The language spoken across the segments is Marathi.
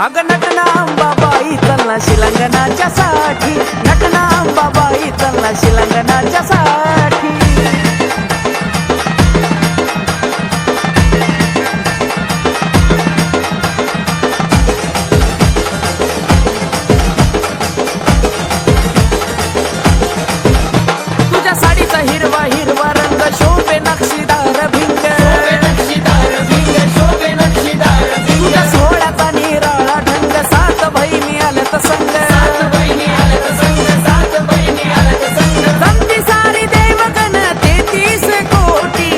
अग नटना अंबाबाई चलना शिलंगणाच्या साठी, नटना अंबाबाई चलना शिलंगणाच्या साठी. तुझ्या साडीचा हिरवा हिरवा रंग शोभे नक्षीदार भिंग, तुझ्या सोहळ्याचा निराळा ढंग, सात बहिणी आल्यात संग, जमती सारी देवगण 33 कोटी,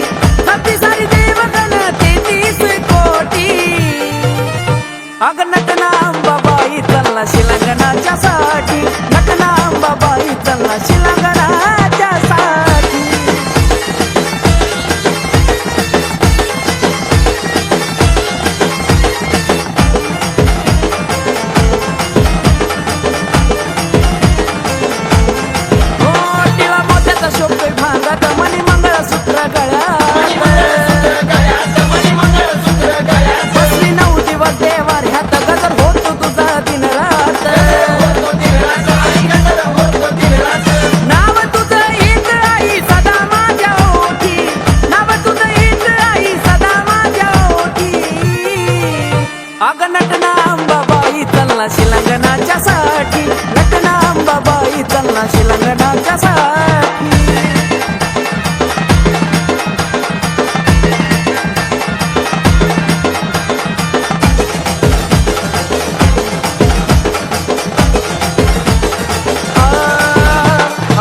जमती सारी देवगण 33 कोटी. अग नटना अंबाबाई चलना शिलंगणाच्या साठी, नटना अंबाबाई चलना शिलंगणाच्या साठी. शोभतोय भांगात मणी मंगळसूत्र गळ्यात, बसली 9 दिवस देवाऱ्यात, गजर होतो तुझा दिन रात. नाव तुझं येत आई सदा माझ्या ओठी, नाव तुझं येत आई सदा माझ्या ओठी. अग नटना अंबाबाई चलना शिलंगणाच्या साठी, नटना अंबाबाई चलना शिलंगणाच्या साठी.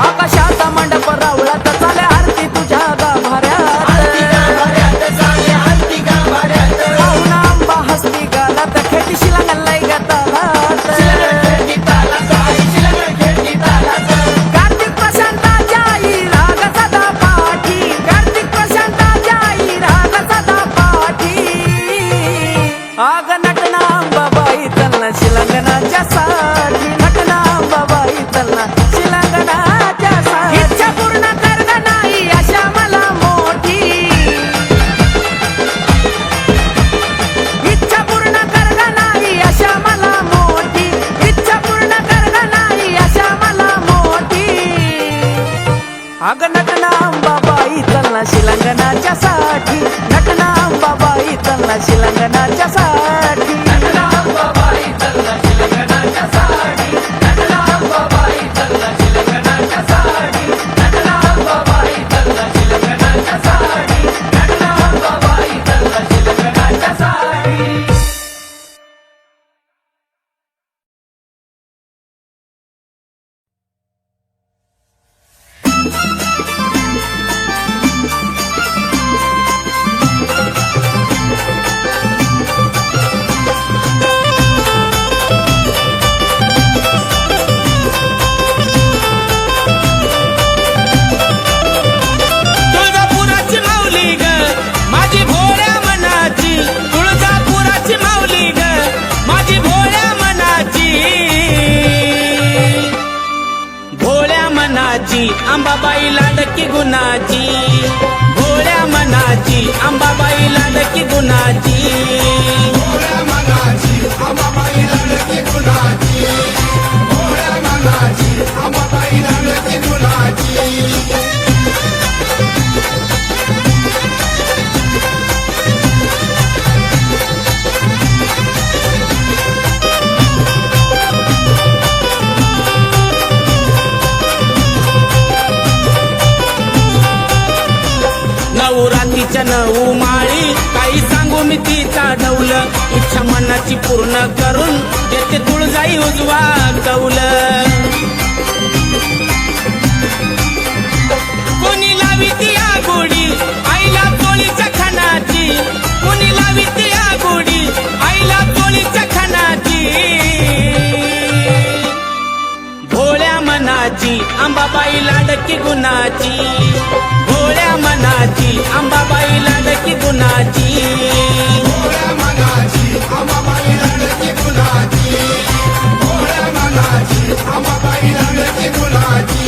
आकाशाचा मंडप रावळात चाले आरती तुझ्या गाभाऱ्यात, पाहुण आंबा हस्ती गालात, खेटी शिलंगलाय गतालात. कार्तिक प्रशांताच्या आई राग सदा पाठी, कार्तिक प्रशांताच्या आई राग सदा पाठी. आग नटना अंबाबाई चलना शिलंगणाच्या साठी, नटना अंबाबाई चलना शिलंगणाच्या साठी. इच्छा पूर्ण कर ग नाही अशा मला मोठी, इच्छा पूर्ण कर ग नाही अशा मला मोठी, इच्छा पूर्ण कर ग नाही अशा मला मोठी. अग नटना अंबाबाई चलना शिलंगणाच्या साठी, नटना अंबाबाई चलना शिलंगणाच्या साठी. नटना अंबाबाई चलना शिलंगणाच्या साठी, नटना अंबाबाई चलना शिलंगणाच्या साठी, नटना अंबाबाई चलना शिलंगणाच्या साठी, नटना अंबाबाई चलना शिलंगणाच्या साठी. तुळजापुराची माऊली ग माझी भोळ्या मनाची, तुळजापुराची माऊली ग माझी भोळ्या मनाची, भोळ्या मनाची अंबाबाई लाडकी गुणाची, भोळ्या मनाची अंबाबाई लाडकी गुणाची. भोळ्या मनाची अंबाबाई लाडकी गुणाची, भोळ्या मनाची अंबाबाई लाडकी गुणाची. नवरात्रीच्या 9 माळी काही सांगू मी तिचा डौल, इच्छा मनाची पूर्ण करून देते तुळजाई उजवा कौल. कोणी लावी ती आगोडी आईला चोळीच्या खणाची, कोणी लावी ती आगोडी आईला चोळीच्या खणाची. भोळ्या मनाची अंबाबाई लाडकी गुणाची, भोळ्या मनाची अंबाबाई लाडकी गुणाची. भोळ्या मनाची अंबाबाई लाडकी गुणाची, भोळ्या मनाची अंबाबाई लाडकी गुणाची.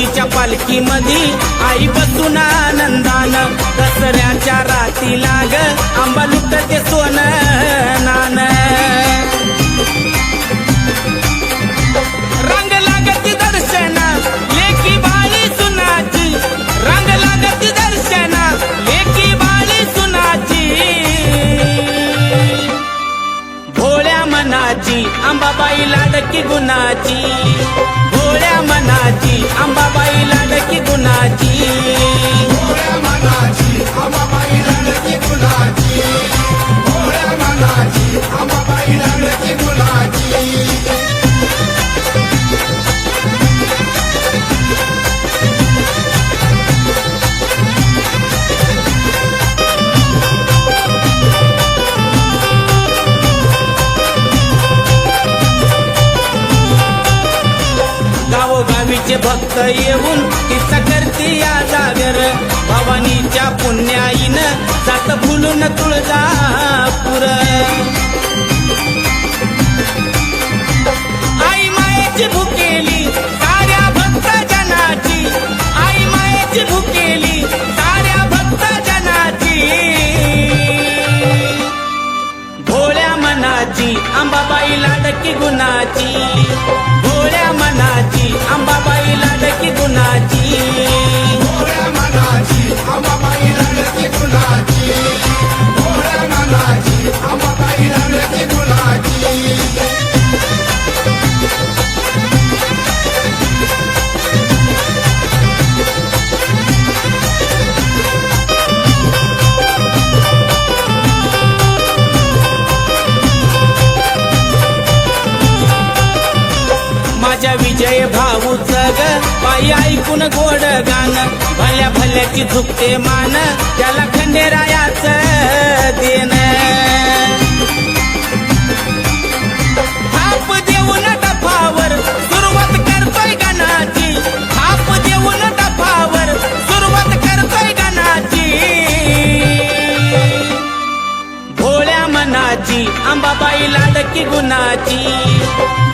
होळीच्या पालखी मधी आई बसून आनंदान दसऱ्याच्या राती लाग आंबा लुटते सोनं नान रंग लागती दर्शना लेकी बाळी सुनाची रंग लागती दर्शना लेकी बाळी सुनाची भोळ्या मनाची अंबाबाई लाडकी गुणाची भोळ्या मनाची अंबाबाई लाडकी गुणाची भोळ्या मनाची अंबाबाई लाडकी गुणाची भोळ्या मनाची अंबाबाई लाडकी गुणाची गावोगावीचे भक्त येऊन तिचा करते या जागर भवानीच्या पुण्याईनं जात भुलून तुळजापूर आई मायेची भुकेली साऱ्या भक्त जनाची आई मायेची भुकेली साऱ्या भक्त जनाची भोळ्या मनाची अंबाबाई लाडकी गुणाची भोळ्या मनाची अंबाबाई लाडकी गुणाची भोळ्या मनाची अंबाबाई लाडकी गुणाची भोळ्या मनाची अंबाबाई लाडकी गुणाची माझ्या विजय भाऊच ग बाई ऐकून गोड गाण भल्या भल्याची झुकते मान त्याला खंडेरायाच देण थाप देऊन डफावर सुरुवात करतोय गाण्याची थाप देऊन डफावर सुरुवात करतोय गाण्याची भोळ्या मनाची अंबाबाई लाडकी गुणाची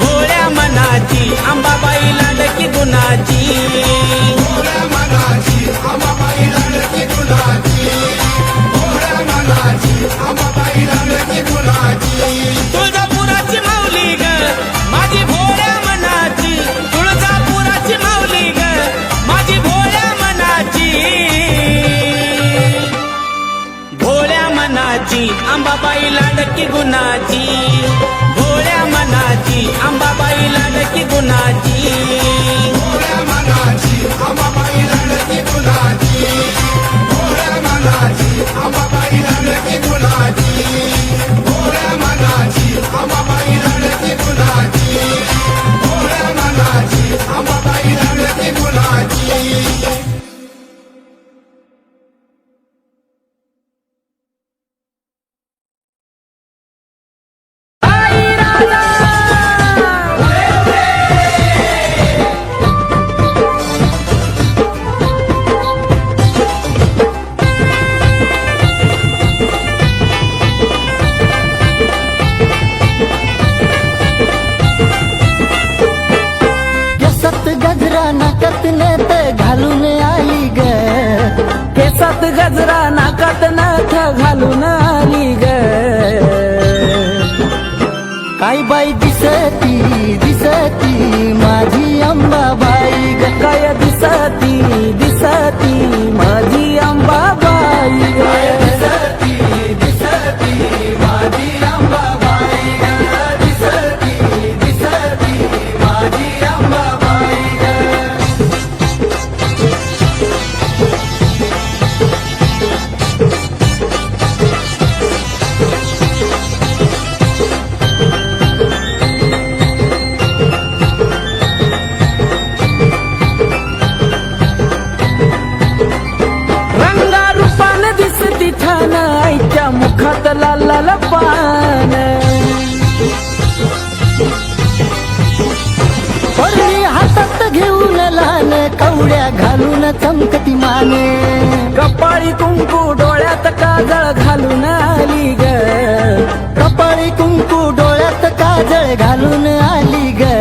भोळ्या मनाची अंबाबाई लाडकी गुणाची भोळ्या मनाची अंबाबाई लाडकी गुणाची भोळ्या मनाची अंबाबाई लाडकी गुणाची तुळजापुराची माऊली ग माझी भोळ्या मनाची तुळजापुराची माऊली ग माझी भोळ्या मनाची भोळ्या मनाची अंबाबाई लाडकी गुणाची भोळ्या मनाची अंबाबाई लाडकी गुणाची भोळ्या मनाची अंबाबाई लाडकी गुणाची भोळ्या मनाची अंबाबाई लाडकी गुणाची भोळ्या मनाची अंबाबाई लाडकी गुणाची भोळ्या मनाची अंबाबाई लाडकी गुणाची आई राजा केसात गजरा नाकात नथ घालून आली ग केसात गजरा नाकात नथ घालून आली ग काय बाई दिसती दिसती माझी अंबाबाई ग काय दिसती दिसती माझी अंबाबाई ग दिसती दिसती माझी अंबाबाई ग दिसती दिसती माझी अंबाबाई ग रंगारूपान दिसती छान आईच्या मुखात लाल लाल पान परणी हातात घेऊन लहान कवड्या घालून चमकती माने कपाळी कुंकू डोळ्यात काजळ घालून आली ग कपाळी कुंकू डोळ्यात काजळ घालून आली ग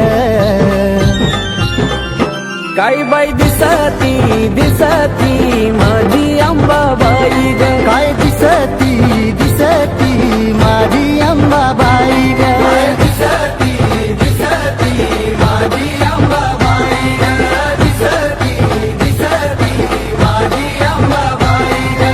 काही बाई दिसती दिसती दिसती माझी अंबाबाई ग काय दिसती दिसती माझी अंबाबाई ग दिसती दिसती माझी अंबाबाई ग दिसती दिसती माझी अंबाबाई ग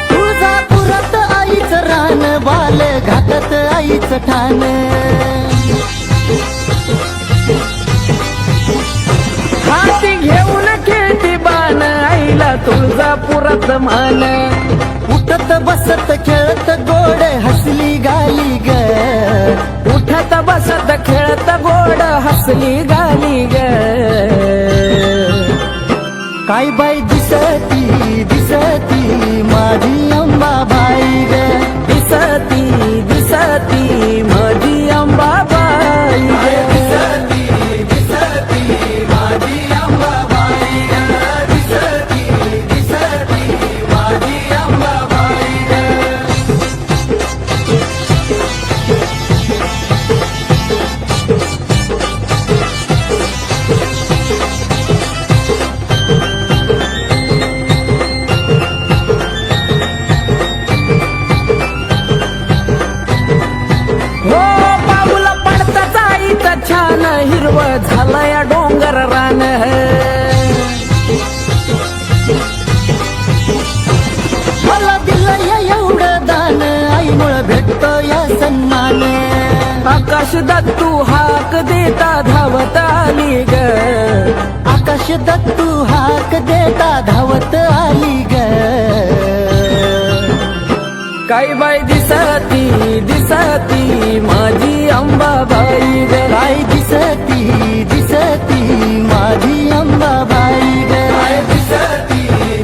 तुळजापुरात आईचं रान बाल घाटात आईचं ठाण हाती घेऊन खेळती बाण आईला तुळजापुरात मान उठत बसत खेळत गोड हसली गाली ग उठत बसत खेळत गोड हसली गाली ग काय बाई दिसती दिसती माझी अंबाबाई ग दिसती दिसती माझी अंबाबाई ग दिसती दिसती माझी अंबाबाई ग दिसती दिसती माझी अंबाबाई ग हो पाऊल पडताच आईचं छान हिरवं झालं या डोंगर रान मला दिलं या एवढं दान आईमुळं भेटतो या सन्मान आकाश दत्तू हाक देता धावत आली ग आकाश दत्तू हाक देता धावत आली ग काय बाई दिसती दिसती माझी अंबाबाई ग काय दिसती दिसती माझी अंबाबाई ग दिसती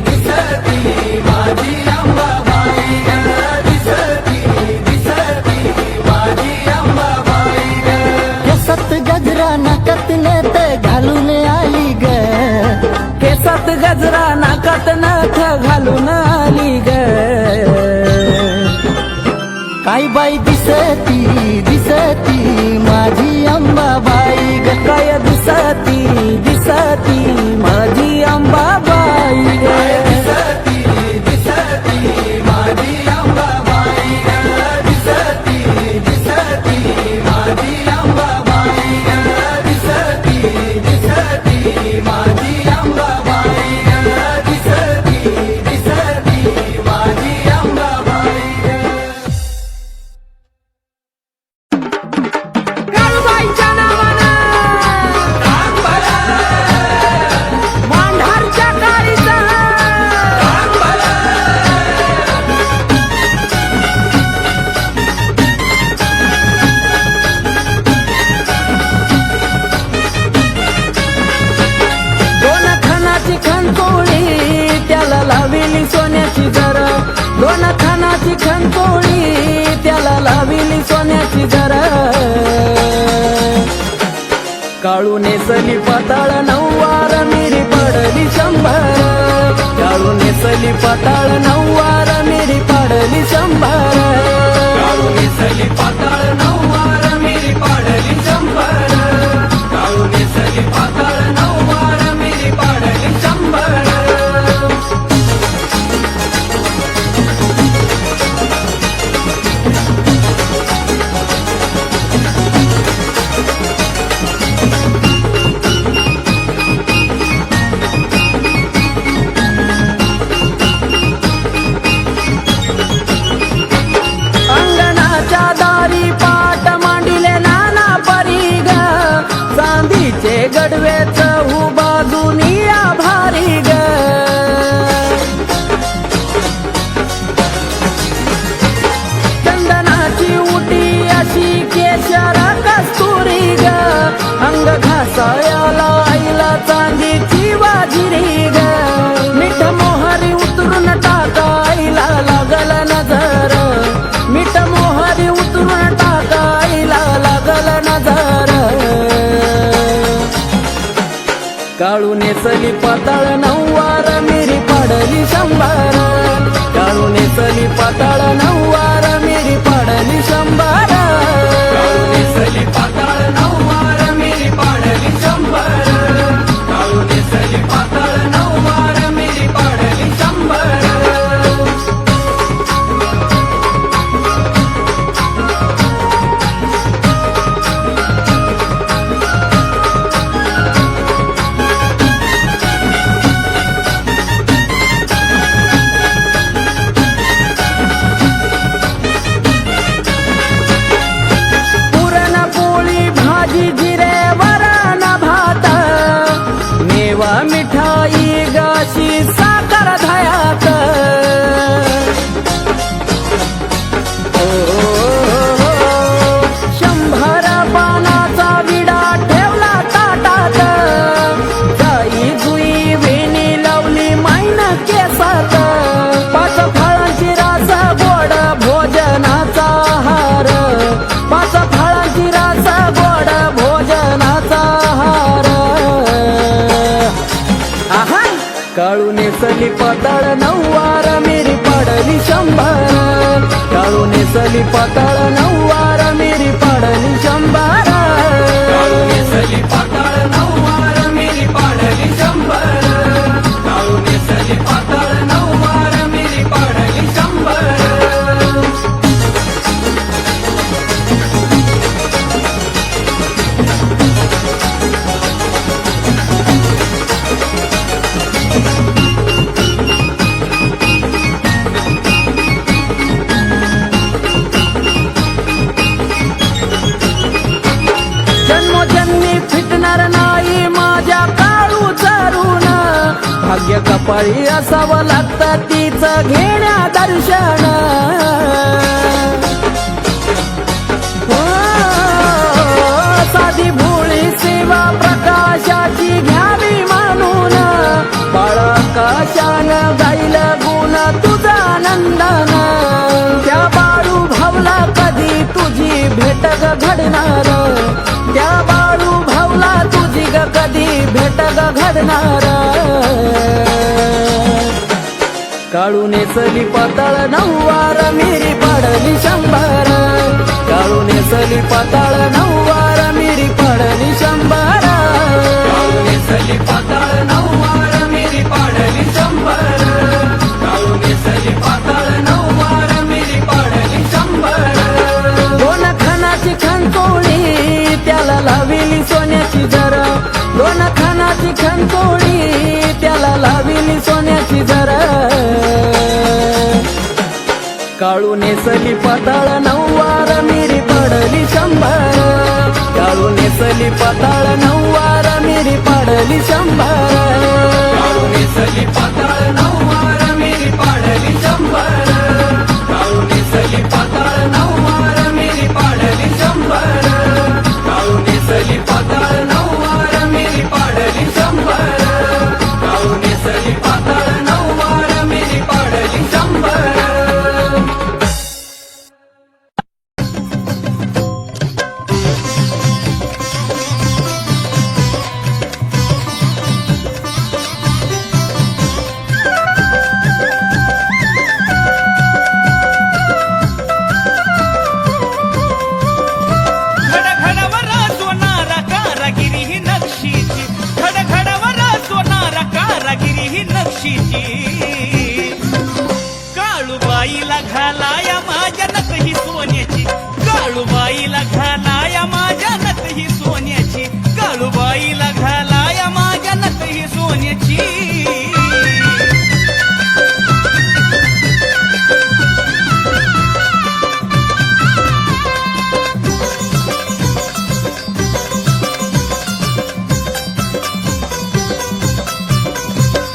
दिसती माझी अंबाबाई ग दिसती दिसती माझी अंबाबाई ग केसात गजरा नाकात नथ घालून आली ग केसात गजरा नाकात नथ घालून आली ग काय बाई दिसती दिसती माझी अंबाबाई ग काय दिसती दिसती माझी अंबाबाई ग दिसती दिसती माझी अंबाबाई ग दिसती दिसती माझी अंबाबाई ग दिसती दिसती माझी अंबाबाई ग दिसती दिसती माझी अंबाबाई ग काळूबाईच्या नावानं मांढारच्या काळीचा दोन खानाची खणतोळी त्याला लाविली सोन्याची जरा दोन खानाची खणतोळी त्याला लाविली सोन्याची जरा काळू नेसली पाताळ नऊवार मिरी पडली 100 काळू नेसली पाताळ नऊवार मिरी पडली 100 काळू नेसली पाताळ नऊवार मिरी पडली 100 काळू नेसली पाताळ नऊवार मिरी पडली 100 अंगणाच्या दारी पाट काळू नेसली पाताळ नऊवार मिरी पाडली शंभर काळू नेसली पाताळ नऊवार मिरी पाडली शंभर काळू नेसली पाताळ नऊवार मिरी पाडली शंभर काळू नेसली पाताळ नऊवार मिरी पाडली शंभर पुरणपोळी भाजी जिरे वरण भात मेवा मिठाई गाशी साखर धयात शंभर पानाचा विडा ठेवला ताटात जाई जुई वेणी लावली मायन केसात पाच फळांची रास गोड भोजनाचा हार पाच फळांची रास गोड भोजनाचा हार आहा काळू नेसली पाताळ नऊवार मिरी पाडली शंभर काळू नेसली पाताळ नऊवार मिरी पाडली शंभर काळू नेसली पाताळ नऊवार मिरी पाडली शंभर काळू नेसली पाताळ नऊवार मिरी पाडली शंभर जन्मोजन्मी फिटणार नाही माझ्या काळू चरून भाग्य कपाळी असावं लागतं तिचं घेण्या दर्शन हो, साधी भोळी सेवा प्रकाशाची घ्यावी मानून बाळा काशान गाईल गुण तुझा नंदन त्या बाळू भावला कधी तुझी भेट ग घडणार त्या बाळू भावला तुझी ग कधी भेट ग घडणार काळू नेसली पाताळ नऊवार मिरी पाडली शंभर काळू नेसली पाताळ नऊवार मिरी पाडली शंभर काळू नेसली पाताळ नऊवार मिरी पाडली शंभर काळू नेसली पाताळ नऊवार मिरी पाडली शंभर दोन खानाची खणकोळी त्याला लाविली सोन्याची जरा दोन खानाची खणकोळी त्याला लाविली सोन्याची जरा काळू नेसली पाताळ नऊवार मिरी पाडली शंभर काळू नेसली पाताळ नऊवार मिरी पाडली शंभर काळू नेसली पाताळ नऊवार मिरी पाडली शंभर काळू नेसली पाताळ नऊवार मिरी पाडली शंभर काळू नेसली पाताळ नऊवार मिरी पाडली शंभर काळू नेसली पाताळ नऊवार मिरी पाडली शंभर घडघडवर सोनारा कारागिरी ही नक्षीची घडघडवर सोनारा कारागिरी ही नक्षीची काळूबाईला घालाया माझ्या नथ ही सोन्याची काळूबाईला घालाया माझ्या नथ ही सोन्याची काळूबाईला घालाया माझ्या नथ ही सोन्याची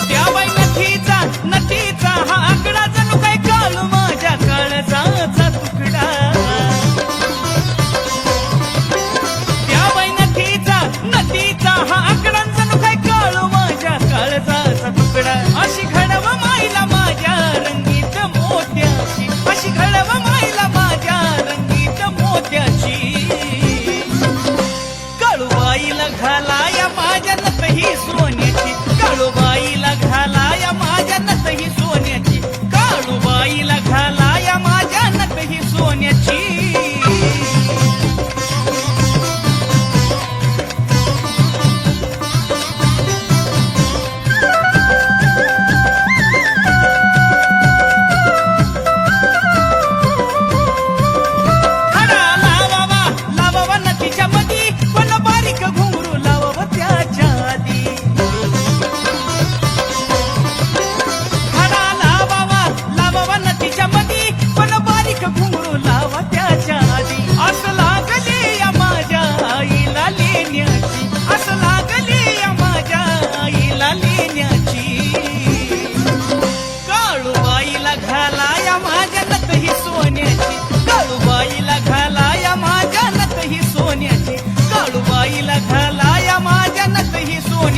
त्या बाई नथीचा नथी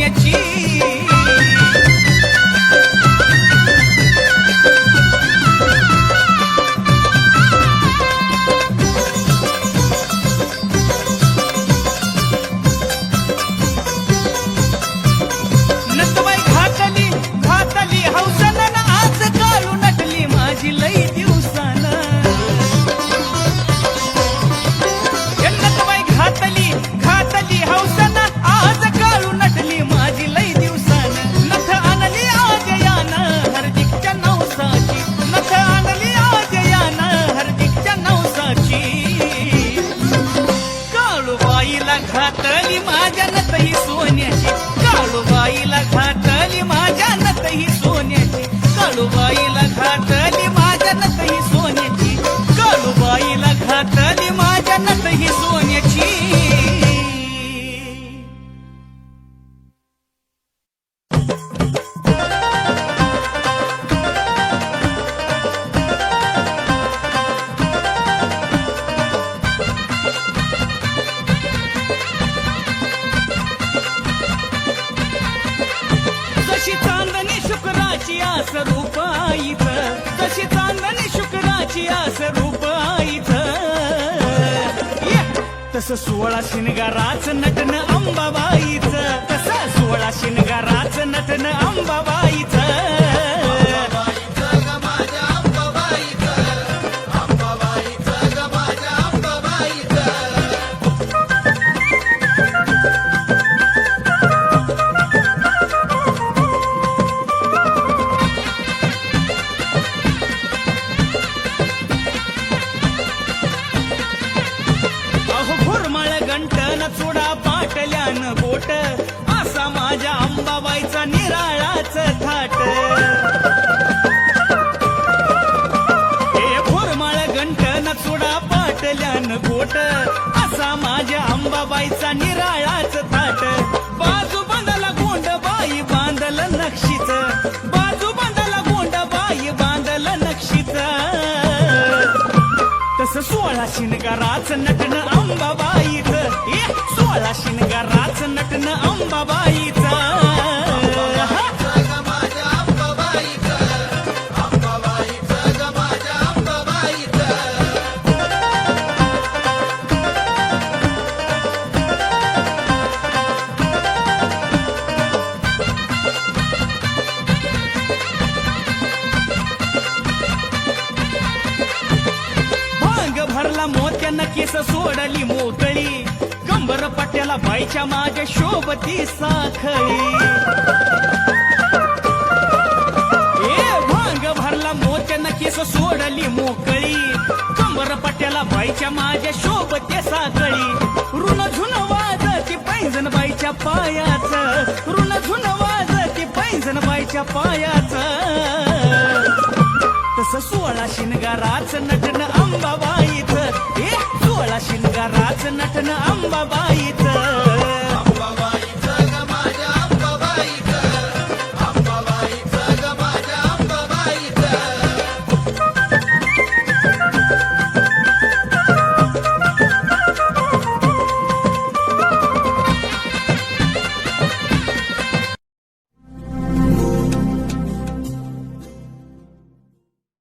सोन्याची नटबाई घातली घातली हौसनं आज काळू नटली माझी लई दिवसानं नटबाई घातली घातली हौसनं आज काळू नटली माझी लई दिवसानं नथ आणली आज यानं हरदिकच्या नवसाची नथ आणली आज यानं हरदिकच्या नवसाची काळूबाईला घातली माझ्या नतही सोन्याची काळूबाईला घातली माझ्या नतही सोन्याची काळूबाईला घातली माझ्या नतही सोन्याची काळूबाईला घातली माझ्या नतही सोन्याची जशी चांदणी शुक्राची आस रूप आईच जशी चांदणी शुक्राची आस रूप आईच तस 16 शिनगाराच नटन अंबाबाईच तस 16 शिनगाराच नटन अंबाबाईच चुडा पाटल्यान बोट असा माझ्या अंबाबाईचा निराळाच थाट हे भोरमाळ गंटन चुडा पाटल्यान बोट असा माझ्या अंबाबाईचा निराळाच थाट बाजू बांधाला गोंडबाई बांधल नक्षीच बाजू बांधाला गोंडबाई बांधल नक्षीच तस 16 शिनगाराच नटन अंबाबाईच 16 शिनगाराच नटन अंबाबाईच भरला मोत्यानं केस सोडली मोकळी कंबर पट्याला बाईच्या माझ्या शोभती साखळी भांग भरला मोत्यानं केस सोडली मोकळी कंबर पट्याला बाईच्या माझ्या शोभते साखळी ऋण झुन वाजती पैंजण बाईच्या पायाच ऋण झुन वाजती पैंजण बाईच्या पायाच तस 16 शिनगाराच नटन अंबाबाईच 16 शिनगाराच नटन अंबाबाई